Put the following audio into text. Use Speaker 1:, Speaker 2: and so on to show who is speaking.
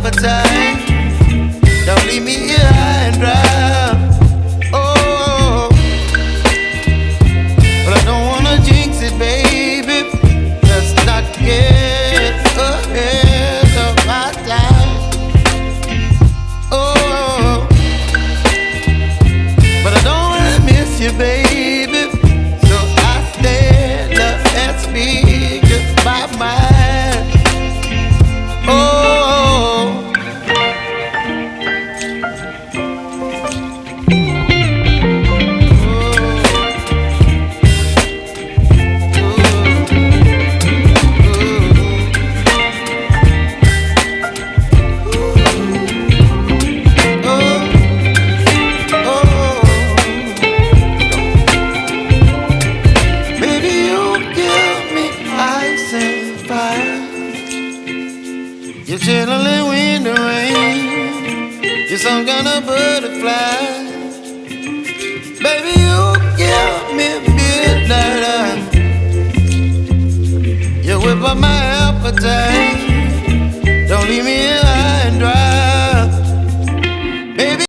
Speaker 1: appetite. Don't leave me here high and dry. Oh, but I don't wanna jinx it, baby. Let's not get ahead of my time. Oh, but I don't wanna miss you, baby. So I stand up and speak just my mind. Oh. You're chilling in the rain. You're some kind of butterfly. Baby, you give me midnight. You whip up my appetite. Don't leave me alone.